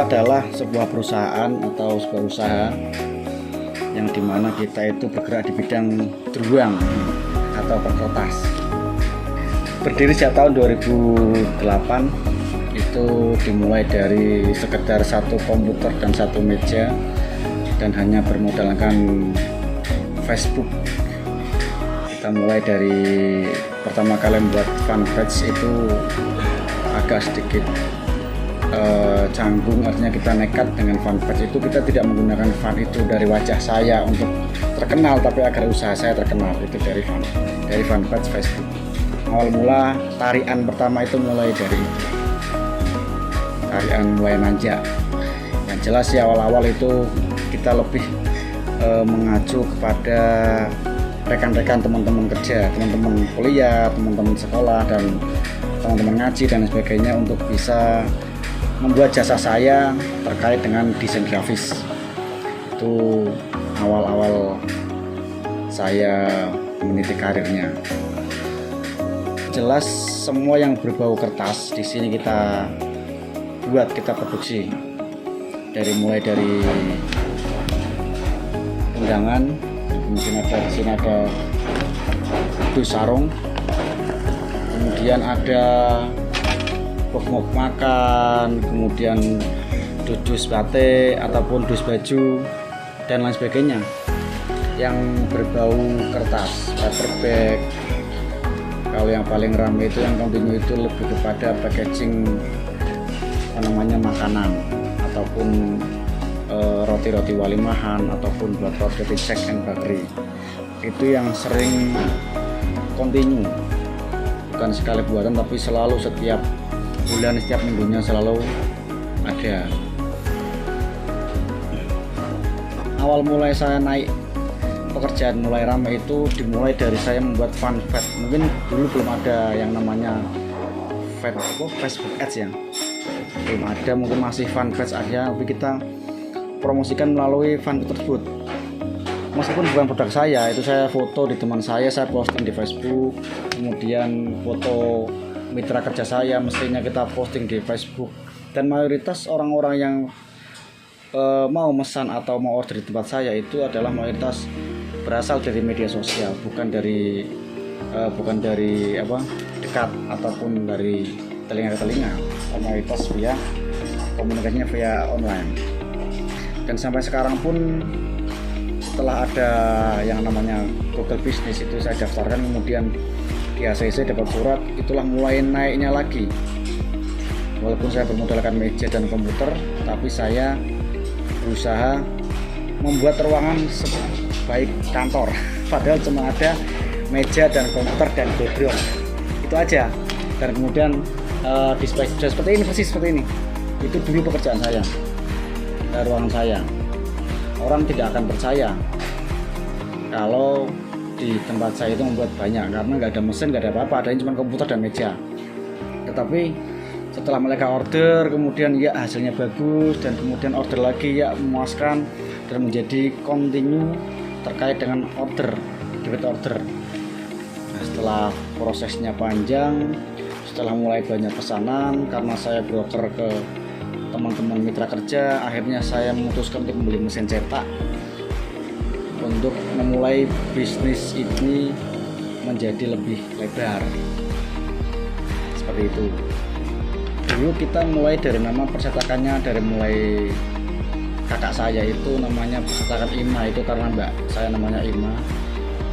adalah sebuah perusahaan atau sebuah usaha yang dimana kita itu bergerak di bidang druang atau perkertas. Berdiri sejak tahun 2008, itu dimulai dari sekedar satu komputer dan satu meja dan hanya bermodalkan Facebook. Kita mulai dari pertama kali membuat fanpage itu agak sedikit canggung, artinya kita nekat dengan fanpage itu. Kita tidak menggunakan fan itu dari wajah saya untuk terkenal, tapi agar usaha saya terkenal, itu dari fanpage Facebook. Awal mula tarian pertama itu mulai dari itu, tarian mulai nanjak. Yang jelas ya awal-awal itu kita lebih mengacu kepada rekan-rekan, teman-teman kerja, teman-teman kuliah, teman-teman sekolah, dan teman-teman ngaji dan sebagainya untuk bisa membuat jasa saya terkait dengan desain grafis. Itu awal-awal saya meniti karirnya. Jelas semua yang berbau kertas di sini kita buat, kita produksi. Mulai dari undangan, mungkin ada di sini ada dus sarung, kemudian ada box makan, kemudian dus batik ataupun dus baju dan lain sebagainya yang berbau kertas, paper bag. Kalau yang paling ramai itu yang kontinu itu lebih kepada packaging makanan ataupun roti-roti walimahan ataupun buat roti cake and bakery. Itu yang sering kontinu, bukan sekali buatan tapi selalu setiap bulan, setiap minggunya selalu ada. Awal mulai saya naik pekerjaan mulai ramai itu dimulai dari saya membuat fanpage. Mungkin dulu belum ada yang namanya Facebook Ads ya, belum ada, mungkin masih fanpage aja, tapi kita promosikan melalui fanpage tersebut. Meskipun bukan produk saya, itu saya foto di teman saya posting di Facebook, kemudian foto mitra kerja saya mestinya kita posting di Facebook, dan mayoritas orang-orang yang mau mesan atau mau order di tempat saya itu adalah mayoritas berasal dari media sosial, bukan dari dekat ataupun dari telinga ke telinga. Mayoritas via komunikasinya via online. Dan sampai sekarang pun setelah ada yang namanya Google Business itu saya daftarkan, kemudian di ACC dapat surat, itulah mulai naiknya lagi. Walaupun saya bermodalkan meja dan komputer, tapi saya berusaha membuat ruangan sebaik kantor. Padahal cuma ada meja dan komputer dan background, itu aja. Dan kemudian display seperti ini, persis seperti ini. Itu dulu pekerjaan saya, ruangan saya. Orang tidak akan percaya kalau di tempat saya itu membuat banyak, karena nggak ada mesin, nggak ada apa-apa, adanya cuma komputer dan meja. Tetapi setelah mereka order, kemudian ya hasilnya bagus, dan kemudian order lagi ya memuaskan, dan menjadi kontinu terkait dengan order, repeat order. Nah, setelah prosesnya panjang, setelah mulai banyak pesanan, karena saya broker ke teman-teman mitra kerja, akhirnya saya memutuskan untuk membeli mesin cetak untuk memulai bisnis ini menjadi lebih lebar. Seperti itu. Dulu kita mulai dari nama percetakannya, dari mulai kakak saya itu namanya percetakan Ima, itu karena mbak saya namanya Ima,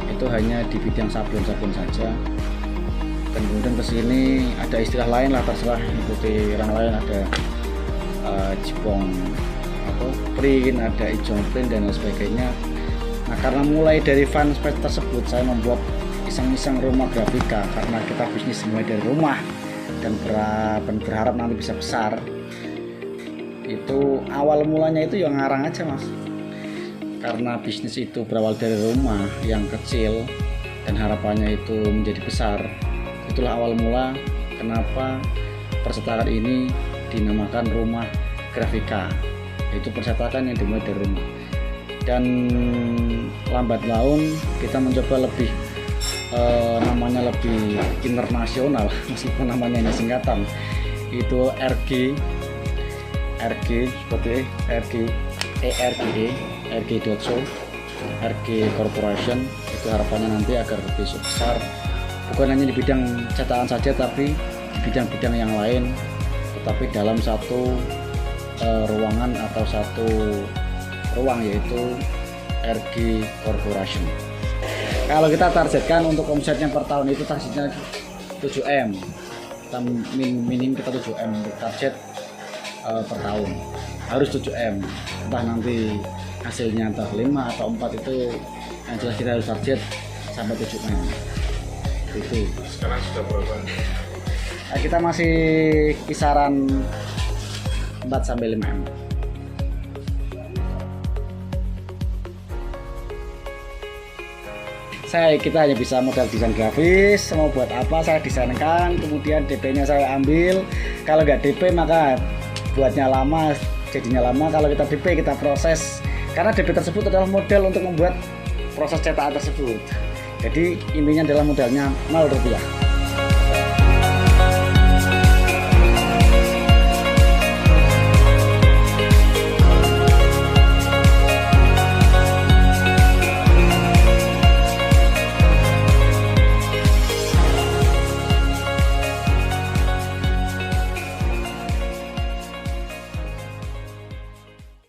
itu hanya di bidang sabun-sabun saja. Dan kemudian kesini ada istilah lain lah, terserah ikuti orang lain, ada jipong print, ada ijong print dan lain sebagainya. Nah, karena mulai dari fanpage tersebut saya membuat iseng-iseng rumah grafika, karena kita bisnis mulai dari rumah dan berharap nanti bisa besar. Itu awal mulanya itu yang ngarang aja mas, karena bisnis itu berawal dari rumah yang kecil dan harapannya itu menjadi besar. Itulah awal mula kenapa percetakan ini dinamakan rumah grafika, itu percetakan yang dimulai dari rumah. Dan lambat laun kita mencoba lebih namanya lebih internasional, meskipun namanya hanya singkatan, itu RG RG seperti RG.so, RG Corporation. Itu harapannya nanti agar lebih besar, bukan hanya di bidang cetakan saja tapi di bidang-bidang yang lain, tetapi dalam satu ruangan atau satu ruang, yaitu RG Corporation. Kalau kita targetkan untuk omsetnya per tahun itu targetnya 7M, kita minim kita 7M untuk target per tahun, harus 7M. Entah nanti hasilnya entah 5 atau 4, itu yang jelas kita harus target sampai 7M. Itu Sekarang sudah berapa? Nah, kita masih kisaran 4-5M. Kita hanya bisa modal desain grafis, mau buat apa saya desainkan, kemudian DP-nya saya ambil. Kalau nggak DP maka buatnya lama, jadinya lama. Kalau kita DP kita proses, karena DP tersebut adalah modal untuk membuat proses cetakan tersebut. Jadi intinya adalah modalnya 0 rupiah.